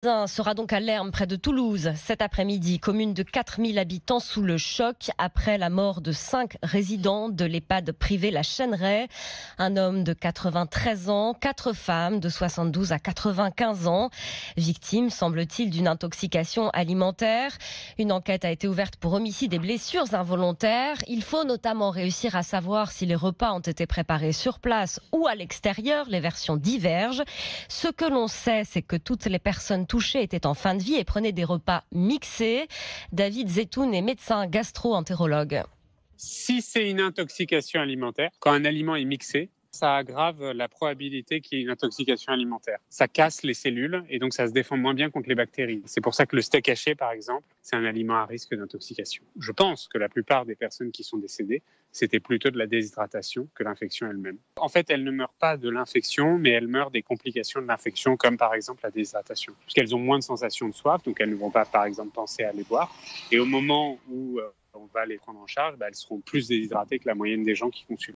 Sera donc à Lermes, près de Toulouse, cet après-midi. Commune de 4000 habitants sous le choc après la mort de 5 résidents de l'EHPAD privé La Chêneraie. Un homme de 93 ans, 4 femmes de 72 à 95 ans. Victimes, semble-t-il, d'une intoxication alimentaire. Une enquête a été ouverte pour homicide et blessures involontaires. Il faut notamment réussir à savoir si les repas ont été préparés sur place ou à l'extérieur. Les versions divergent. Ce que l'on sait, c'est que toutes les personnes touchés étaient en fin de vie et prenaient des repas mixés. David Zetoun est médecin gastro-entérologue. Si c'est une intoxication alimentaire, quand un aliment est mixé, ça aggrave la probabilité qu'il y ait une intoxication alimentaire. Ça casse les cellules et donc ça se défend moins bien contre les bactéries. C'est pour ça que le steak haché, par exemple, c'est un aliment à risque d'intoxication. Je pense que la plupart des personnes qui sont décédées, c'était plutôt de la déshydratation que l'infection elle-même. En fait, elles ne meurent pas de l'infection, mais elles meurent des complications de l'infection, comme par exemple la déshydratation. Puisqu'elles ont moins de sensation de soif, donc elles ne vont pas, par exemple, penser à aller boire. Et au moment où on va les prendre en charge, elles seront plus déshydratées que la moyenne des gens qui consultent.